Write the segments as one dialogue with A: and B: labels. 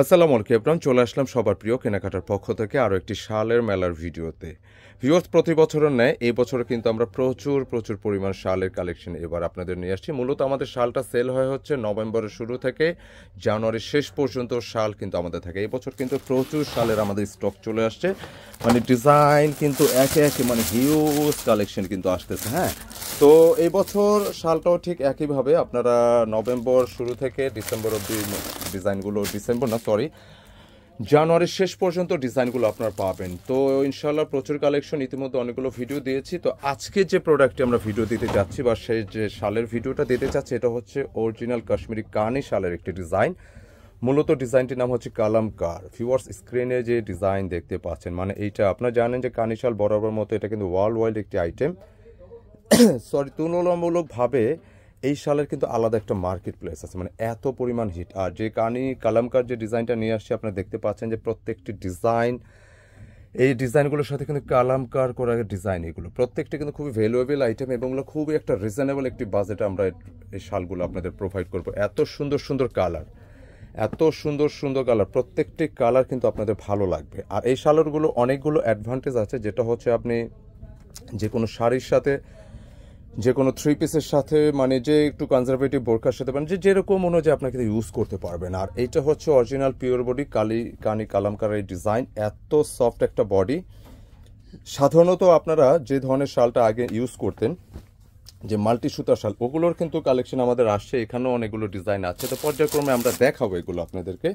A: আসসালামু আলাইকুম এভরিওয়ান, চলে আসলাম সবার প্রিয় কেনাকাটার পক্ষ থেকে আরও একটি শালের মেলার ভিডিওতে। ভিউয়ার্স, প্রতি বছরের ন্যায় এই বছরে কিন্তু আমরা প্রচুর পরিমাণ শালের কালেকশন এবার আপনাদের নিয়ে আসছি। মূলত আমাদের শালটা সেল হচ্ছে নভেম্বরের শুরু থেকে জানুয়ারির শেষ পর্যন্ত শাল কিন্তু আমাদের থাকে। এই বছর কিন্তু প্রচুর শালের আমাদের স্টক চলে আসছে, মানে ডিজাইন কিন্তু একে মানে হিউজ কালেকশন কিন্তু আসতেছে। হ্যাঁ, তো এই বছর শালটাও ঠিক একইভাবে আপনারা নভেম্বর শুরু থেকে ডিসেম্বর অবধি ডিজাইনগুলো, জানুয়ারির শেষ পর্যন্ত ডিজাইনগুলো আপনারা পাবেন। তো ইনশাল্লাহ প্রচুর কালেকশন, ইতিমধ্যে অনেকগুলো ভিডিও দিয়েছি। তো আজকে যে প্রোডাক্টটি আমরা ভিডিও দিতে যাচ্ছি বা সেই যে শালের ভিডিওটা দিতে চাচ্ছি, এটা হচ্ছে অরিজিনাল কাশ্মীরি কানি শালের একটি ডিজাইন। মূলত ডিজাইনটির নাম হচ্ছে কালামকার। ভিউয়ার্স, স্ক্রিনে যে ডিজাইন দেখতে পাচ্ছেন, মানে এইটা আপনারা জানেন যে কানি শাল বরাবর মতো এটা কিন্তু ওয়ার্ল্ড ওয়াইড একটি আইটেম। তুলনামূলকভাবে এই শালের কিন্তু আলাদা একটা মার্কেট প্লেস আছে, মানে এত পরিমাণ হিট। আর যে কালামকার যে ডিজাইনটা নিয়ে আসছে, আপনারা দেখতে পাচ্ছেন যে প্রত্যেকটি ডিজাইন, এই ডিজাইনগুলোর সাথে কিন্তু কালামকার করা ডিজাইন, এগুলো প্রত্যেকটা কিন্তু খুবই ভ্যালুয়েবল আইটেম এবং খুবই একটা রিজনেবল একটি বাজেটে আমরা এই শালগুলো আপনাদের প্রোভাইড করবো। এত সুন্দর কালার, এত সুন্দর কালার, প্রত্যেকটি কালার কিন্তু আপনাদের ভালো লাগবে। আর এই শালগুলো অনেকগুলো অ্যাডভান্টেজ আছে, যেটা হচ্ছে আপনি যে কোনো শাড়ির সাথে, যে কোনো থ্রি পিসের সাথে, মানে যে একটু কনজারভেটিভ বোরকার সাথে, মানে যেরকম অনুযায়ী আপনাকে ইউজ করতে পারবেন। আর এইটা হচ্ছে অরিজিনাল পিওর বডি কানি কালামকার এই ডিজাইন, এত সফট একটা বডি। সাধারণত আপনারা যে ধরনের শালটা আগে ইউজ করতেন, যে মাল্টি সুতার শাল, ওগুলোর কিন্তু কালেকশন আমাদের আসছে, এখানেও অনেকগুলো ডিজাইন আছে। তো পর্যায়ক্রমে আমরা দেখাবো এগুলো আপনাদেরকে।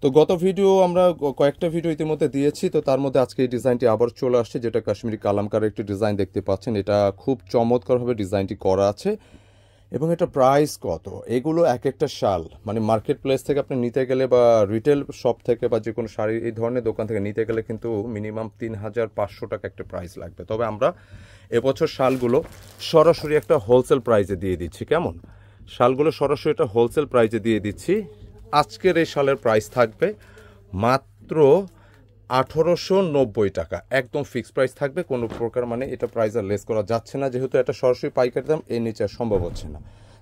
A: তো গত ভিডিও আমরা কয়েকটা ভিডিও ইতিমধ্যে দিয়েছি, তো তার মধ্যে আজকে এই ডিজাইনটি আবার চলে আসছে, যেটা কাশ্মীরি কালামকারের একটি ডিজাইন দেখতে পাচ্ছেন। এটা খুব চমৎকারভাবে ডিজাইনটি করা আছে এবং এটা প্রাইস কত, এগুলো এক একটা শাল মানে মার্কেট প্লেস থেকে আপনি নিতে গেলে বা রিটেল শপ থেকে বা যে কোনো শাড়ি এই ধরনের দোকান থেকে নিতে গেলে কিন্তু মিনিমাম 3500 টাকা একটা প্রাইস লাগবে। তবে আমরা এবছর শালগুলো সরাসরি একটা হোলসেল প্রাইসে দিয়ে দিচ্ছি। কেমন, শালগুলো সরাসরি একটা হোলসেল প্রাইসে দিয়ে দিচ্ছি। আজকের এই শালের প্রাইস থাকবে মাত্র 1890 টাকা, একদম ফিক্সড প্রাইস থাকবে। কোনো প্রকার মানে এটা প্রাইস আর লেস করা যাচ্ছে না, যেহেতু এটা সরাসরি পাইকারি দাম, এর নিচে সম্ভব হচ্ছে না।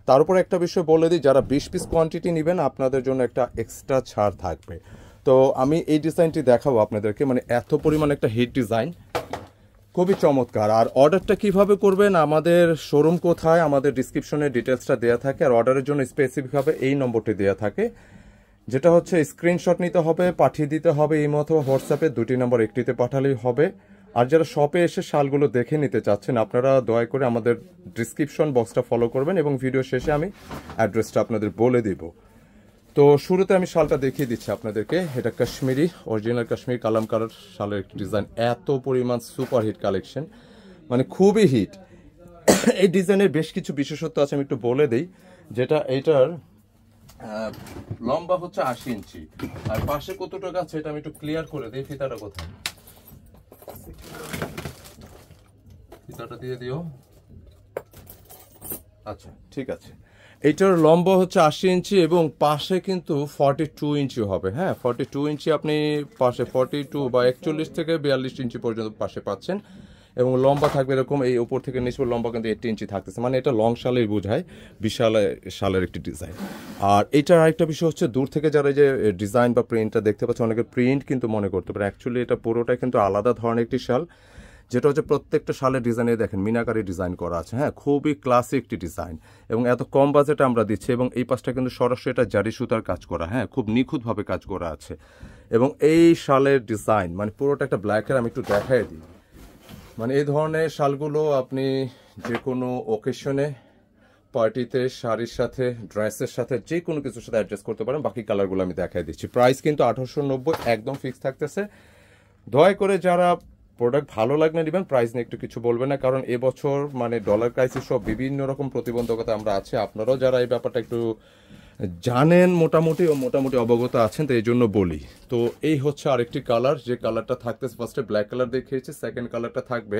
A: তার উপর একটা বিষয় বলে দিই, যারা 20 পিস কোয়ান্টিটি নেবেন আপনাদের জন্য একটা এক্সট্রা ছাড় থাকবে। তো আমি এই ডিজাইনটি দেখাবো আপনাদেরকে, মানে এত পরিমাণ একটা হিট ডিজাইন, খুবই চমৎকার। আর অর্ডারটা কিভাবে করবেন, আমাদের শোরুম কোথায়, আমাদের ডিসক্রিপশনে ডিটেলসটা দেওয়া থাকে। আর অর্ডারের জন্য স্পেসিফিকভাবে এই নম্বরটি দেওয়া থাকে, যেটা হচ্ছে স্ক্রিনশট নিতে হবে, পাঠিয়ে দিতে হবে ইমো অথবা হোয়াটসঅ্যাপে, দুটি নম্বর একটিতে পাঠালেই হবে। আর যারা শপে এসে শালগুলো দেখে নিতে চাচ্ছেন, আপনারা দয়া করে আমাদের ডিসক্রিপশন বক্সটা ফলো করবেন এবং ভিডিও শেষে আমি অ্যাড্রেসটা আপনাদের বলে দিব। তো শুরুতে আমি শালটা দেখিয়ে দিচ্ছি আপনাদেরকে। এটা কাশ্মীরি, অরিজিনাল কাশ্মীরি কালামকার শালের একটি ডিজাইন, এত পরিমাণ সুপার হিট কালেকশন, মানে খুবই হিট। এই ডিজাইনের বেশ কিছু বিশেষত্ব আছে, আমি একটু বলে দিই। যেটা এইটার লম্বা হচ্ছে 80 ইঞ্চি, আর পাশে কতটুকু আছে এটা আমি একটু ক্লিয়ার করে দিই। ফিতাটা কোথায়, ফিতাটা দিয়ে দিও। আচ্ছা, ঠিক আছে। এইটার লম্বা হচ্ছে 80 ইঞ্চি এবং পাশে কিন্তু 42 ইঞ্চি হবে। হ্যাঁ, 42 ইঞ্চি আপনি পাশে 42 বা 41 থেকে 42 ইঞ্চি পর্যন্ত পাশে পাচ্ছেন। এবং লম্বা থাকবে এরকম, এই উপর থেকে নিচ লম্বা কিন্তু 80 ইঞ্চি থাকতেছে, মানে এটা লং শালেই বোঝায়, বিশাল শালের একটি ডিজাইন। আর এইটার আরেকটা বিষয় হচ্ছে, দূর থেকে যারা এই যে ডিজাইন বা প্রিন্টটা দেখতে পাচ্ছে, অনেকে প্রিন্ট কিন্তু মনে করতে পারে, অ্যাকচুয়ালি এটা পুরোটাই কিন্তু আলাদা ধরনের একটি শাল, যেটা হচ্ছে প্রত্যেকটা শালের ডিজাইনে দেখেন মিনাকারি ডিজাইন করা আছে। হ্যাঁ, খুবই ক্লাসিক একটি ডিজাইন এবং এত কম বাজেটে আমরা দিচ্ছি। এবং এই পাশটা কিন্তু সরাসরি এটা জারি সুতার কাজ করা, হ্যাঁ, খুব নিখুঁতভাবে কাজ করা আছে। এবং এই শালের ডিজাইন মানে পুরোটা একটা ব্ল্যাকের, আমি একটু দেখাই দিই। মানে এই ধরনের শালগুলো আপনি যে কোনো ওকেশনে, পার্টিতে, শাড়ির সাথে, ড্রেসের সাথে, যে কোনো কিছুর সাথে অ্যাডজাস্ট করতে পারেন। বাকি কালারগুলো আমি দেখাই দিচ্ছি। প্রাইস কিন্তু 1890, একদম ফিক্স থাকতেছে। দয়া করে যারা প্রোডাক্ট ভালো লাগলে নেবেন, প্রাইস নিয়ে একটু কিছু বলবেন না, কারণ এবছর মানে ডলার ক্রাইসিস সব বিভিন্ন রকম প্রতিবন্ধকতা আমরা আছে। আপনারাও যারা এই ব্যাপারটা একটু জানেন, মোটামুটি অবগত আছেন, তো এই জন্য বলি। তো এই হচ্ছে আরেকটি কালার, যে কালারটা থাকতেছে, ফার্স্টে ব্ল্যাক কালার দেখিয়েছি, সেকেন্ড কালারটা থাকবে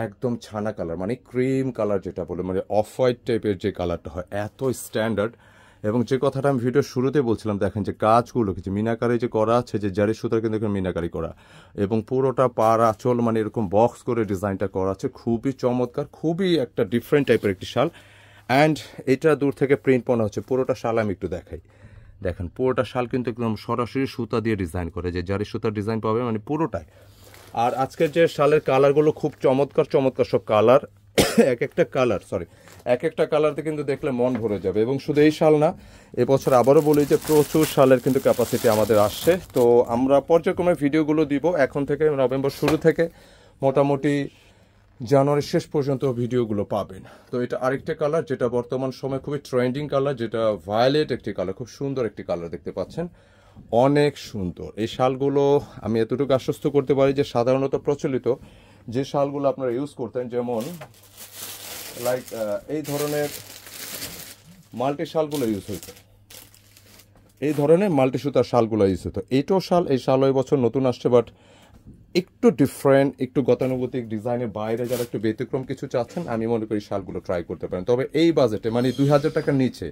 A: একদম ছানা কালার, মানে ক্রিম কালার যেটা বলে, মানে অফ হোয়াইট টাইপের যে কালারটা হয়, এত স্ট্যান্ডার্ড। এবং যে কথাটা আমি ভিডিওর শুরুতে বলছিলাম, দেখেন যে কাজগুলো কিছু মিনাকারি যে করা আছে, যে জারি সুতার কিন্তু মিনাকারি করা, এবং পুরোটা পার আঁচল মানে এরকম বক্স করে ডিজাইনটা করা আছে, খুবই চমৎকার, খুবই একটা ডিফারেন্ট টাইপের একটি শাল। অ্যান্ড এটা দূর থেকে প্রিন্ট মনে হচ্ছে, পুরোটা শাল আমি একটু দেখাই। দেখেন পুরোটা শাল কিন্তু একদম সরাসরি সুতা দিয়ে ডিজাইন করে, যে জারি সুতার ডিজাইন পাবে মানে পুরোটাই। আর আজকের যে শালের কালারগুলো খুব চমৎকার চমৎকার সব কালার, এক একটা কালার এক একটা কালারতে কিন্তু দেখলে মন ভরে যাবে। এবং শুধু এই শাল না, এবছর আবারও বলি যে প্রচুর শালের কিন্তু ক্যাপাসিটি আমাদের আসছে। তো আমরা পর্যায়ক্রমে ভিডিওগুলো দিব এখন থেকে, নভেম্বর শুরু থেকে মোটামুটি জানুয়ারি শেষ পর্যন্ত ভিডিওগুলো পাবেন। তো এটা আরেকটা কালার যেটা বর্তমান সময় খুবই ট্রেন্ডিং কালার, যেটা ভায়োলেট একটি কালার, খুব সুন্দর একটি কালার দেখতে পাচ্ছেন, অনেক সুন্দর। এই শালগুলো আমি এতটুকু আশ্বস্ত করতে পারি যে সাধারণত প্রচলিত যে শালগুলো আপনারা ইউজ করতেন, যেমন লাইক এই ধরনের মাল্টি শালগুলো ইউজ হইতো, এই ধরনের মাল্টি সুতার শালগুলো ইউজ হতো। এইটাও শাল, এই শাল ওই বছর নতুন আসছে, বাট একটু ডিফারেন্ট, একটু গতানুগতিক ডিজাইনের বাইরে যারা একটু ব্যতিক্রম কিছু চাচ্ছেন, আমি মনে করি শালগুলো ট্রাই করতে পারেন। তবে এই বাজেটে মানে 2000 টাকার নিচে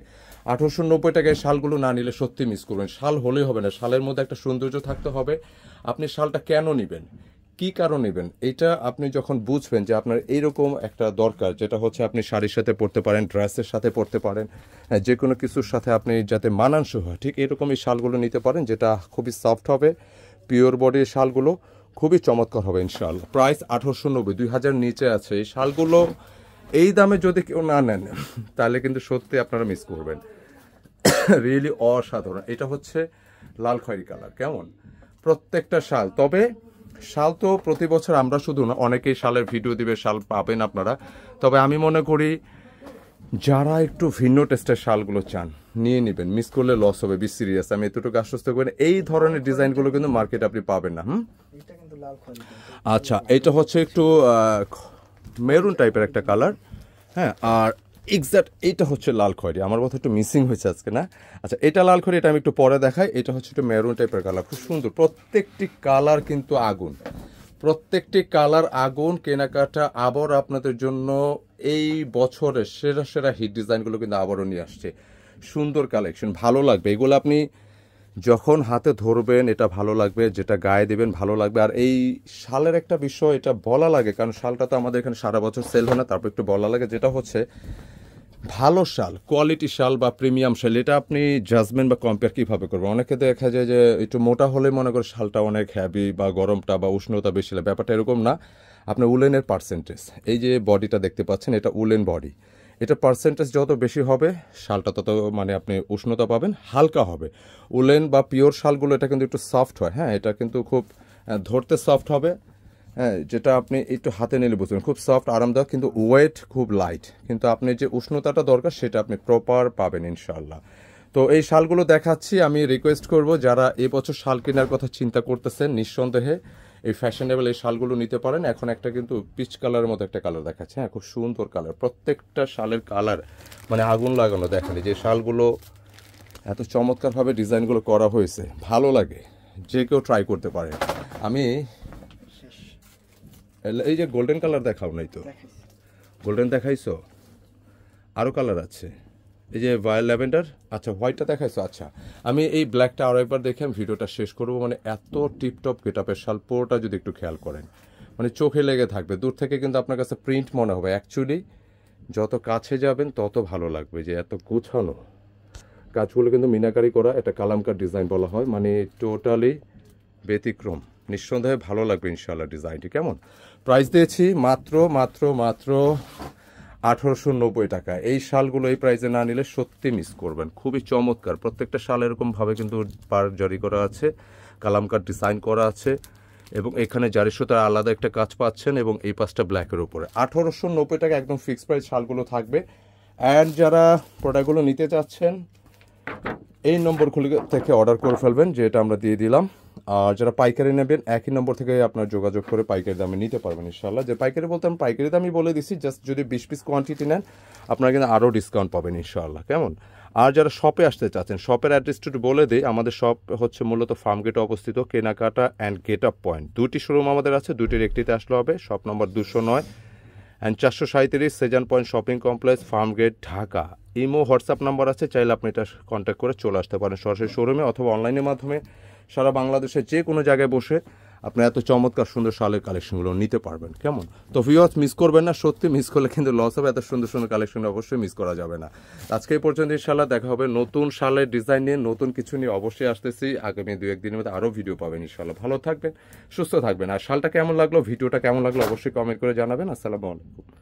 A: 1890 টাকায় শালগুলো না নিলে সত্যি মিস করবেন। শাল হলেই হবে না, শালের মধ্যে একটা সৌন্দর্য থাকতে হবে। আপনি শালটা কেন নেবেন, কি কারণ নেবেন, এটা আপনি যখন বুঝবেন যে আপনার এইরকম একটা দরকার, যেটা হচ্ছে আপনি শাড়ির সাথে পরতে পারেন, ড্রেসের সাথে পরতে পারেন, হ্যাঁ, যে কোনো কিছুর সাথে আপনি যাতে মানানসই হয়, ঠিক এরকমই শালগুলো নিতে পারেন, যেটা খুবই সফট হবে, পিওর বডির শালগুলো খুবই চমৎকার হবে ইনশাআল্লাহ। প্রাইস 1890, 2000 নিচে আছে এই শালগুলো। এই দামে যদি কেউ না নেন তাহলে কিন্তু সত্যি আপনারা মিস করবেন, রিয়েলি অসাধারণ। এটা হচ্ছে লাল খয়েরি কালার, কেমন প্রত্যেকটা শাল। তবে শাল তো প্রতি বছর আমরা শুধু না, অনেকেই শালের ভিডিও দিবে, শাল পাবেন আপনারা। তবে আমি মনে করি যারা একটু ভিন্ন টেস্টের শালগুলো চান নিয়ে নেবেন, মিস করলে লস হবে, বি সিরিয়াস, আমি এতটুকু আশ্বস্ত করি। এই ধরনের ডিজাইনগুলো কিন্তু মার্কেটে আপনি পাবেন না। আচ্ছা, এটা হচ্ছে একটু মেরুন টাইপের একটা কালার, হ্যাঁ। আর এক্স্যাক্ট এটা হচ্ছে লাল খয়েরি, আমার কথা একটু মিসিং হয়েছে আজকে না। আচ্ছা, এটা লাল খয়েরি, এটা আমি একটু পরে দেখাই। এটা হচ্ছে একটু মেরুন টাইপের কালার, খুব সুন্দর। প্রত্যেকটি কালার কিন্তু আগুন, প্রত্যেকটি কালার আগুন। কেনাকাটা আবার আপনাদের জন্য এই বছরের সেরা সেরা হিট ডিজাইনগুলো কিন্তু আবারও নিয়ে আসছে। সুন্দর কালেকশন, ভালো লাগবে এগুলো। আপনি যখন হাতে ধরবেন এটা ভালো লাগবে, যেটা গায়ে দেবেন ভালো লাগবে। আর এই শালের একটা বিষয়, এটা বলা লাগে, কারণ শালটা তো আমাদের এখানে সারা বছর সেল হয় না, তারপর একটু বলা লাগে, যেটা হচ্ছে ভালো শাল, কোয়ালিটি শাল বা প্রিমিয়াম শাল, এটা আপনি জাজমেন্ট বা কম্পেয়ার কীভাবে করবেন। অনেকে দেখা যায় যে একটু মোটা হলে মনে করে শালটা অনেক হ্যাভি বা গরমটা বা উষ্ণতা বেশি লাগে, ব্যাপারটা এরকম না। আপনার উলেনের পার্সেন্টেজ, এই যে বডিটা দেখতে পাচ্ছেন, এটা উলেন বডি, এটা পার্সেন্টেজ যত বেশি হবে শালটা তত মানে আপনি উষ্ণতা পাবেন, হালকা হবে। উলেন বা পিওর শালগুলো এটা কিন্তু একটু সফট হয়, হ্যাঁ, এটা কিন্তু খুব ধরতে সফট হবে, হ্যাঁ, যেটা আপনি একটু হাতে নিলে বুঝবেন খুব সফট আরামদায়ক, কিন্তু ওয়েট খুব লাইট, কিন্তু আপনি যে উষ্ণতাটা দরকার সেটা আপনি প্রপার পাবেন ইনশাআল্লাহ। তো এই শালগুলো দেখাচ্ছি, আমি রিকোয়েস্ট করব যারা এবছর শাল কেনার কথা চিন্তা করতেছেন, নিঃসন্দেহে এই ফ্যাশনেবল এই শালগুলো নিতে পারেন। এখন একটা কিন্তু পিচ কালারের মতো একটা কালার দেখাচ্ছে, হ্যাঁ, খুব সুন্দর কালার। প্রত্যেকটা শালের কালার মানে আগুন লাগানো। দেখেন যে শালগুলো এত চমৎকারভাবে ডিজাইনগুলো করা হয়েছে, ভালো লাগে, যে কেউ ট্রাই করতে পারে। আমি এই যে গোল্ডেন কালার দেখাও নাই তো, গোল্ডেন দেখাইছো, আরও কালার আছে, এই যে ভায়োলেট ল্যাভেন্ডার, আচ্ছা হোয়াইটটা দেখাইছো। আচ্ছা, আমি এই ব্ল্যাকটা আরও একবার দেখে আমি ভিডিওটা শেষ করবো। মানে এত টিপটপ গেটআপের শাল, পুরোটা যদি একটু খেয়াল করেন মানে চোখে লেগে থাকবে, দূর থেকে কিন্তু আপনার কাছে প্রিন্ট মনে হবে, অ্যাকচুয়ালি যত কাছে যাবেন তত ভালো লাগবে, যে এত গোছানো কাজগুলো কিন্তু মিনাকারি করা, এটা কালামকার ডিজাইন বলা হয়, মানে টোটালি ব্যতিক্রম। নিঃসন্দেহে ভালো লাগবে ইনশাআল্লাহ ডিজাইনটি। কেমন প্রাইস দিয়েছি মাত্র মাত্র মাত্র 1890 টাকা। এই শালগুলো এই প্রাইসে না নিলে সত্যি মিস করবেন, খুবই চমৎকার। প্রত্যেকটা শাল এরকমভাবে কিন্তু পার জারি করা আছে, কালামকার ডিজাইন করা আছে, এবং এখানে জারি সুতার আলাদা একটা কাজ পাচ্ছেন, এবং এই পাঁচটা ব্ল্যাকের উপরে 1890 টাকা একদম ফিক্সড প্রাইস শালগুলো থাকবে। অ্যান্ড যারা প্রোডাক্টগুলো নিতে চাচ্ছেন এই নম্বরগুলো থেকে অর্ডার করে ফেলবেন, যেটা আমরা দিয়ে দিলাম। আর যারা পাইকারি নেবেন একই নম্বর থেকে আপনার যোগাযোগ করে পাইকারি দামে নিতে পারবেন ইনশাআল্লাহ। যে পাইকারি বলতে আমি পাইকারি দামই বলে দিচ্ছি, জাস্ট যদি 20 পিস কোয়ান্টিটি নেন আপনারা কিন্তু আরও ডিসকাউন্ট পাবেন ইনশাআল্লাহ। কেমন, আর যারা শপে আসতে চাচ্ছেন, শপের অ্যাড্রেসটা একটু বলে দিই। আমাদের শপ হচ্ছে মূলত ফার্মগেটে অবস্থিত, কেনাকাটা অ্যান্ড গেট আপ পয়েন্ট দুটি শোরুম আমাদের আছে, দুটির একটিতে আসলে হবে। Shop number 209 and 437 Shezan point shopping complex, Farmgate, Dhaka. Imo WhatsApp number আছে, চাইলে আপনি এটা কন্ট্যাক্ট করে চলে আসতে পারেন সরাসরি শোরুমে, অথবা অনলাইনের মাধ্যমে সারা বাংলাদেশে যে কোনো জায়গায় বসে আপনার এত চমৎকার সুন্দর শালের কালেকশনগুলো নিতে পারবেন। কেমন? তো ভিউয়ার্স মিস করবেন না, সত্যি মিস করলে কিন্তু লস হবে। এত সুন্দর সুন্দর কালেকশন অবশ্যই মিস করা যাবে না। আজকে এই পর্যন্ত ইনশাআল্লাহ দেখা হবে নতুন শালের ডিজাইন নিয়ে, নতুন কিছু নিয়ে অবশ্যই আসতেছি। আগামী 2-1 দিনের মধ্যে আরও ভিডিও পাবেন ইনশাআল্লাহ। ভালো থাকবেন, সুস্থ থাকবেন। আর শালটা কেমন লাগলো, ভিডিওটা কেমন লাগলো অবশ্যই কমেন্ট করে জানাবেন। আসসালামু আলাইকুম।